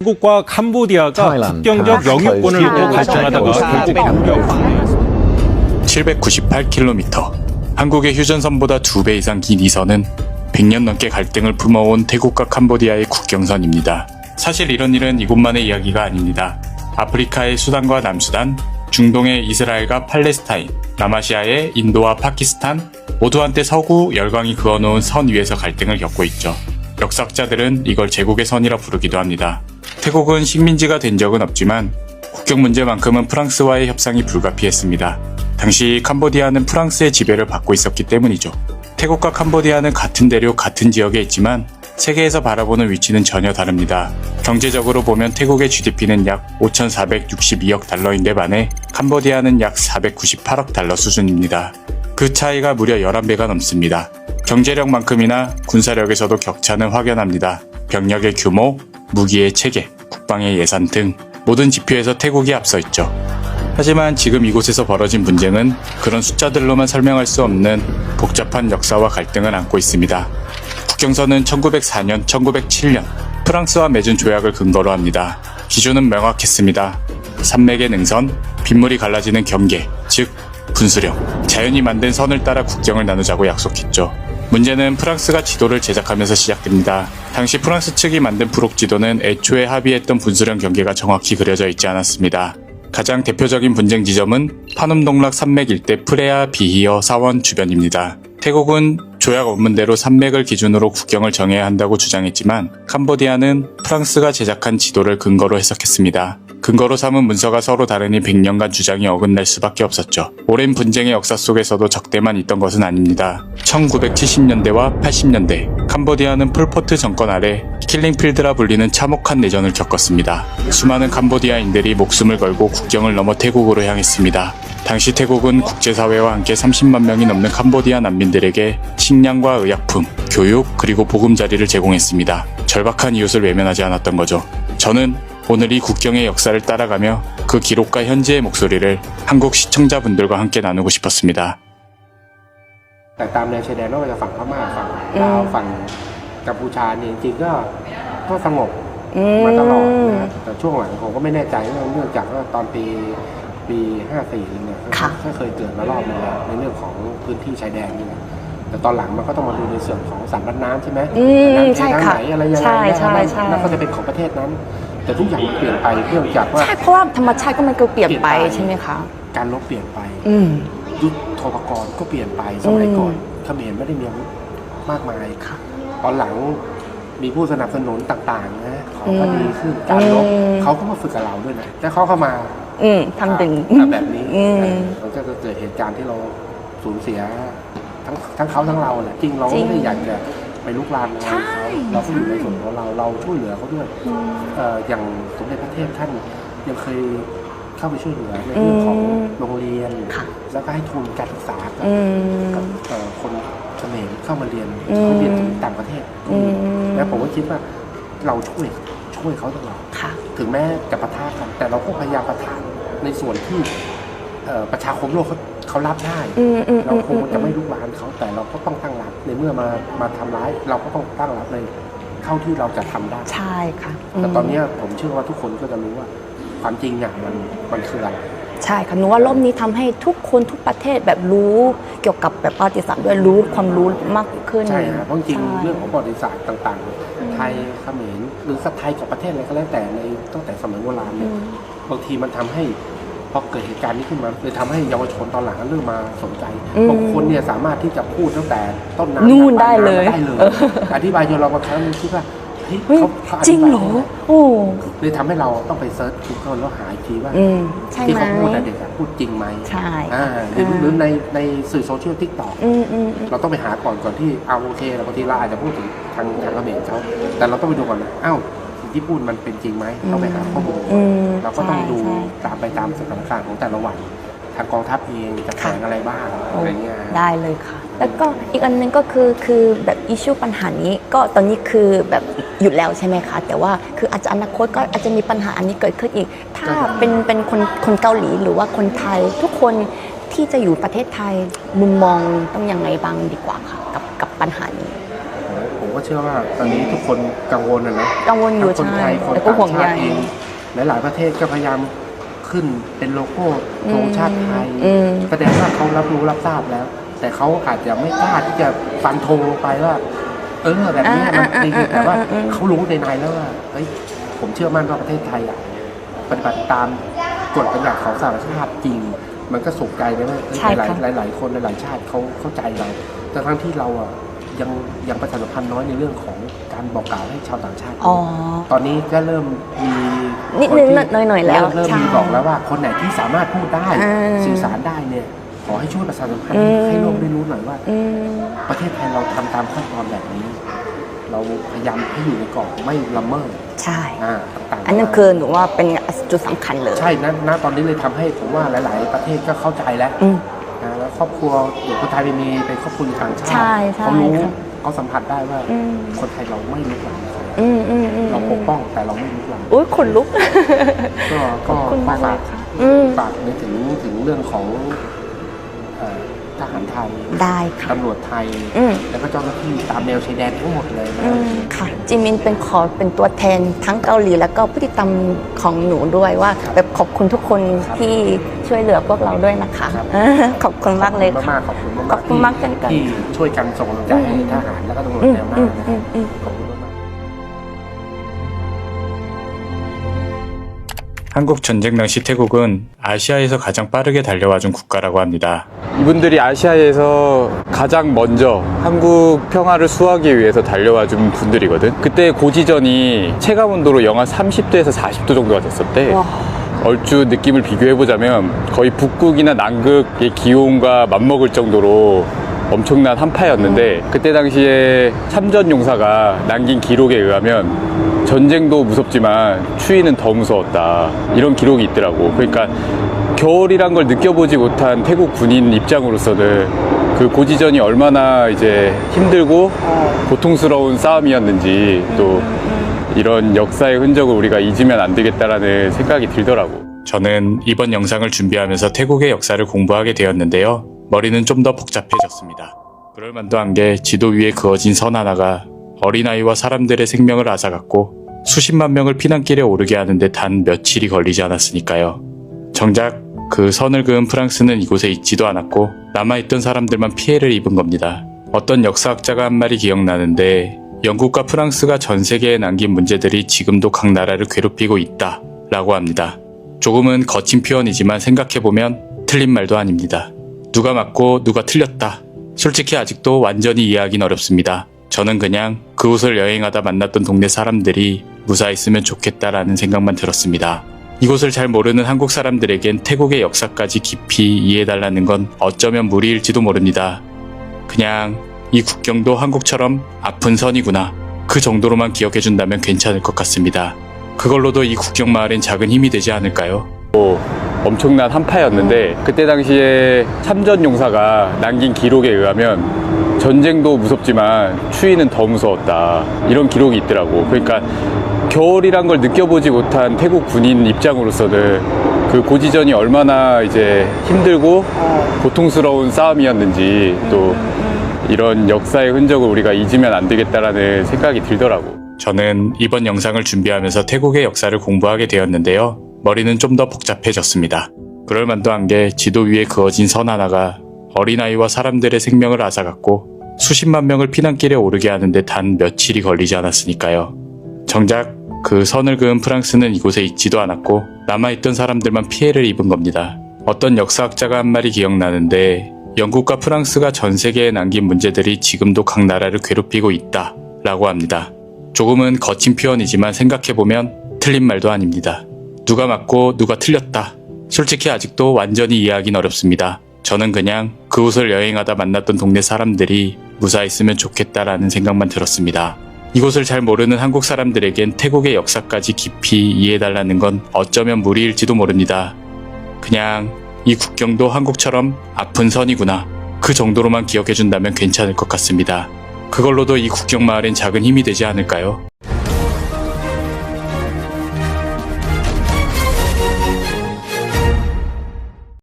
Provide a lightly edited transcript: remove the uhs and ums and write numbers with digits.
태국과 캄보디아가 국경적 영유권을 놓고 갈등하다가 결국 무력 방해했습니다. 798km. 한국의 휴전선보다 2배 이상 긴 이 선은 100년 넘게 갈등을 품어온 태국과 캄보디아의 국경선입니다. 사실 이런 일은 이곳만의 이야기가 아닙니다. 아프리카의 수단과 남수단, 중동의 이스라엘과 팔레스타인, 남아시아의 인도와 파키스탄 모두 한때 서구 열강이 그어놓은 선 위에서 갈등을 겪고 있죠. 역사학자들은 이걸 제국의 선이라 부르기도 합니다. 태국은 식민지가 된 적은 없지만 국경 문제만큼은 프랑스와의 협상이 불가피했습니다. 당시 캄보디아는 프랑스의 지배를 받고 있었기 때문이죠. 태국과 캄보디아는 같은 대륙 같은 지역에 있지만 세계에서 바라보는 위치는 전혀 다릅니다. 경제적으로 보면 태국의 GDP는 약 5,462억 달러인데 반해 캄보디아는 약 498억 달러 수준입니다. 그 차이가 무려 11배가 넘습니다. 경제력만큼이나 군사력에서도 격차는 확연합니다. 병력의 규모, 무기의 체계, 국방의 예산 등 모든 지표에서 태국이 앞서 있죠. 하지만 지금 이곳에서 벌어진 분쟁은 그런 숫자들로만 설명할 수 없는 복잡한 역사와 갈등을 안고 있습니다. 국경선은 1904년, 1907년 프랑스와 맺은 조약을 근거로 합니다. 기준은 명확했습니다. 산맥의 능선, 빗물이 갈라지는 경계, 즉 분수령, 자연이 만든 선을 따라 국경을 나누자고 약속했죠. 문제는 프랑스가 지도를 제작하면서 시작됩니다. 당시 프랑스 측이 만든 프록 지도는 애초에 합의했던 분수령 경계가 정확히 그려져 있지 않았습니다. 가장 대표적인 분쟁 지점은 파눔동락 산맥 일대 프레아 비히어 사원 주변입니다. 태국은 조약 원문대로 산맥을 기준으로 국경을 정해야 한다고 주장했지만 캄보디아는 프랑스가 제작한 지도를 근거로 해석했습니다. 근거로 삼은 문서가 서로 다르니 100년간 주장이 어긋날 수밖에 없었죠. 오랜 분쟁의 역사 속에서도 적대만 있던 것은 아닙니다. 1970년대와 80년대 캄보디아는 폴포트 정권 아래 킬링필드라 불리는 참혹한 내전을 겪었습니다. 수많은 캄보디아인들이 목숨을 걸고 국경을 넘어 태국으로 향했습니다. 당시 태국은 국제사회와 함께 30만 명이 넘는 캄보디아 난민들에게 식량과 의약품, 교육, 그리고 보금자리를 제공했습니다. 절박한 이웃을 외면하지 않았던 거죠. 저는 오늘 이 국경의 역사를 따라가며 그 기록과 현재의 목소리를 한국 시청자분들과 함께 나누고 싶었습니다. แต่ตามแนวชายแดนไม่ว่าจะฝั่งพม่าฝั่งลาวฝั่งกัมพูชาเนี่ยจริงๆก็สงบมาตลอดนะแต่ช่วงหลังผมก็ไม่แน่ใจเนื่องจากว่าตอนปี54เนี่ยก็เคยเกิดมารอบนึงแล้วในเรื่องของพื้นที่ชายแดนนี่แหละแต่ตอนหลังมันก็ต้องมาดูในส่วนของสันรัดน้ำใช่ไหมน้ำเททางไหนอะไรยังไงแล้วก็จะเป็นของประเทศนั้นแต่ทุกอย่างมันเปลี่ยนไปเนื่องจากว่าใช่เพราะว่าธรรมชาติก็มันก็เปลี่ยนไปใช่ไหมคะการรบเปลี่ยนไปยุทโธปกรณ์ก็เปลี่ยนไปสมัยก่อนเขมรไม่ได้มีอาวุธมากมายตอนหลังมีผู้สนับสนุนต่างๆนะของก็ดีขึ้นการรบเขาก็มาฝึกกับเราด้วยนะแต่เขาเข้ามาทำดึงแบบนี้มันก็จะเกิดเหตุการณ์ที่เราสูญเสียทั้งเขาทั้งเราแหละจริงเราไม่ได้อยากจะไปลุกลามเขาเราก็อยู่ในส่วนของเราช่วยเหลือเขาด้วยอย่างสมเด็จพระเทพท่านยังเคยเข้าไปช่วยเหลือในเรื่องของโรงเรียนแล้วก็ให้ทุนการศึกษากับคนเขมรเข้ามาเรียนต่างประเทศแล้วผมก็คิดว่าเราช่วยเขาตลอดถึงแม้จะปะทะกันแต่เราก็พยายามปะทะในส่วนที่ประชาคมโลกเขารับได้เราคงจะไม่ลุกลามเขาแต่เราก็ต้องตั้งรับในเมื่อมาทำร้ายเราก็ต้องตั้งรับในเท่าที่เราจะทำได้ใช่ค่ะแต่ตอนนี้ผมเชื่อว่าทุกคนก็จะรู้ว่าความจริงอย่างมันคืออะไรใช่ค่ะหนูว่ารอบนี้ทำให้ทุกคนทุกประเทศแบบรู้เกี่ยวกับแบบประวัติศาสตร์ด้วยรู้ความรู้มากขึ้นใช่ครับเพราะจริงเรื่องของประวัติศาสตร์ต่างๆไทยเขมรหรือไทยกับประเทศอะไรก็แล้วแต่ในตั้งแต่สมัยโบราณเนี่ยบางทีมันทำให้พอเกิดเหตุการณ์นี้ขึ้นมาเลยทำให้เยาวชนตอนหลังเริ่มมาสนใจบางคนเนี่ยสามารถที่จะพูดตั้งแต่ต้นน้ำนู่นได้เลยอธิบายจนเราบางครั้งคิดว่าเขาจริงเหรอโอ้เลยทำให้เราต้องไปเซิร์ช Google แล้วหาอีกทีว่าที่เขาพูดเด็กพูดจริงไหมใช่หรือในสื่อโซเชียลTikTokเราต้องไปหาก่อนที่เอาโอเคเราบางทีเราอาจจะพูดถึงทางเขมรเขาแต่เราต้องไปดูก่อนนะอ้าวสิ่งที่พูดมันเป็นจริงไหมต้องไปหาข้อมูลเราก็ต้องดูตามสถานการณ์ของแต่ละวันทางกองทัพเองจะแถลงอะไรบ้างอะไรเงี้ยได้เลยค่ะแล้วก็อีกอันนึงก็คือแบบอิชชูปัญหานี้ก็ตอนนี้คือแบบหยุดแล้วใช่ไหมคะแต่ว่าคืออาจจะอนาคตก็อาจจะมีปัญหาอันนี้เกิดขึ้นอีกถ้าเป็นคนเกาหลีหรือว่าคนไทยทุกคนที่จะอยู่ประเทศไทยมุมมองต้องยังไงบ้างดีกว่าค่ะกับปัญหานี้ผมก็ ก็เชื่อว่าตอนนี้ทุกคนกังวลนะ กังวลอยู่ ทั้งคนไทย ใช่ คน แล้วก็ ต่าง ห่วงใย ชาติเองหลายๆประเทศก็พยายามขึ้นเป็นโลโก้ธงชาติไทย แสดงว่าเขารับรู้รับทราบแล้ว แต่เขาอาจจะไม่กล้าที่จะฟันธงลงไปว่าแบบนี้มันดีแต่ว่าเขารู้ในแล้วว่าเฮ้ยผมเชื่อมั่นว่าประเทศไทยปฏิบัติตามกฎบัญญัติของสหประชาชาติจริง มันก็สุขใจนะว่าหลายคนหลายชาติเขาเข้าใจเราแต่ทั้งที่เรายังประชาสัมพันธ์น้อยในเรื่องของการบอกกล่าวให้ชาวต่างชาติ ตอนนี้ก็เริ่มมี นิดนึงหน่อยแล้ว เริ่ม ใช่ มีบอกแล้วว่าคนไหนที่สามารถพูดได้ สื่อสารได้เนี่ยขอให้ช่วยประชาสัมพันธ์ให้โลกได้รู้หน่อยว่าประเทศไทยเราทำตามขั้นตอนแบบนี้ เราพยายามให้อยู่ในกรอบไม่ละเมิด ใช่ ต่างๆ อันนั้นคือหนูว่าเป็นจุดสำคัญเลย ใช่ณตอนนี้เลยทำให้ผมว่าหลาย ๆ ประเทศก็เข้าใจแล้วแล้วครอบครัวเด็กคนไทยเป็นครอบครัวต่างชาติ ใช่ เขารู้ ค่ะ เขาสัมผัสได้ว่าคนไทยเราไม่ลุกลามใคร เราปกป้องแต่เราไม่ลุกลาม อุ้ยขนลุก ก็ ขอบคุณมาก ฝาก เลยค่ะ ฝากในถึงเรื่องของทหารไทย ได้ค่ะ ตำรวจไทย แล้วก็เจ้าหน้าที่ตามแนวชายแดนทั้งหมดเลยนะ ค่ะจิมินเป็นตัวแทนทั้งเกาหลีแล้วก็ผู้ติดตามของหนูด้วยว่าแบบขอบคุณทุกคนที่ช่วยเหลือพวกเราด้วยนะคะ ขอบคุณมากเลยค่ะ ขอบคุณมาก ขอบคุณมากเช่นกัน ที่ช่วยกันส่งกำลังใจให้ทหารแล้วก็ตำรวจแนวหน้านะขอบคุณมาก 한국 전쟁 당시 태국은 아시아에서 가장 빠르게 달려와준 국가라고 합니다. 이분들이 아시아에서 가장 먼저 한국 평화를 수호하기 위해서 달려와준 분들이거든. 그때 고지전이 체감온도로 영하 30도에서 40도 정도가 됐었대. 얼추 느낌을 비교해보자면 거의 북극이나 남극의 기온과 맞먹을 정도로 엄청난 한파였는데 그때 당시에 참전용사가 남긴 기록에 의하면 전쟁도 무섭지만 추위는 더 무서웠다 이런 기록이 있더라고. 그러니까 겨울이란 걸 느껴보지 못한 태국 군인 입장으로서는 그 고지전이 얼마나 이제 힘들고 고통스러운 싸움이었는지 또 이런 역사의 흔적을 우리가 잊으면 안 되겠다라는 생각이 들더라고. 저는 이번 영상을 준비하면서 태국의 역사를 공부하게 되었는데요. 머리는 좀 더 복잡해졌습니다. 그럴만도 한 게 지도 위에 그어진 선 하나가 어린아이와 사람들의 생명을 앗아갔고 수십만 명을 피난길에 오르게 하는데 단 며칠이 걸리지 않았으니까요. 정작 그 선을 그은 프랑스는 이곳에 있지도 않았고 남아있던 사람들만 피해를 입은 겁니다. 어떤 역사학자가 한 말이 기억나는데 영국과 프랑스가 전 세계에 남긴 문제들이 지금도 각 나라를 괴롭히고 있다 라고 합니다. 조금은 거친 표현이지만 생각해보면 틀린 말도 아닙니다. 누가 맞고 누가 틀렸다. 솔직히 아직도 완전히 이해하긴 어렵습니다. 저는 그냥 그곳을 여행하다 만났던 동네 사람들이 무사했으면 좋겠다라는 생각만 들었습니다. 이곳을 잘 모르는 한국 사람들에겐 태국의 역사까지 깊이 이해해달라는 건 어쩌면 무리일지도 모릅니다. 그냥 이 국경도 한국처럼 아픈 선이구나. 그 정도로만 기억해준다면 괜찮을 것 같습니다. 그걸로도 이 국경 마을엔 작은 힘이 되지 않을까요? 엄청난 한파였는데 그때 당시에 참전용사가 남긴 기록에 의하면 전쟁도 무섭지만 추위는 더 무서웠다 이런 기록이 있더라고. 그러니까 겨울이란 걸 느껴보지 못한 태국 군인 입장으로서는 그 고지전이 얼마나 이제 힘들고 고통스러운 싸움이었는지 또 이런 역사의 흔적을 우리가 잊으면 안 되겠다라는 생각이 들더라고. 저는 이번 영상을 준비하면서 태국의 역사를 공부하게 되었는데요. 머리는 좀 더 복잡해졌습니다. 그럴만도 한 게 지도 위에 그어진 선 하나가 어린아이와 사람들의 생명을 앗아갔고 수십만 명을 피난길에 오르게 하는데 단 며칠이 걸리지 않았으니까요. 정작 그 선을 그은 프랑스는 이곳에 있지도 않았고 남아있던 사람들만 피해를 입은 겁니다. 어떤 역사학자가 한 말이 기억나는데 영국과 프랑스가 전 세계에 남긴 문제들이 지금도 각 나라를 괴롭히고 있다 라고 합니다. 조금은 거친 표현이지만 생각해보면 틀린 말도 아닙니다. 누가 맞고 누가 틀렸다. 솔직히 아직도 완전히 이해하긴 어렵습니다. 저는 그냥 그곳을 여행하다 만났던 동네 사람들이 무사했으면 좋겠다라는 생각만 들었습니다. 이곳을 잘 모르는 한국 사람들에겐 태국의 역사까지 깊이 이해해달라는 건 어쩌면 무리일지도 모릅니다. 그냥 이 국경도 한국처럼 아픈 선이구나. 그 정도로만 기억해준다면 괜찮을 것 같습니다. 그걸로도 이 국경 마을엔 작은 힘이 되지 않을까요?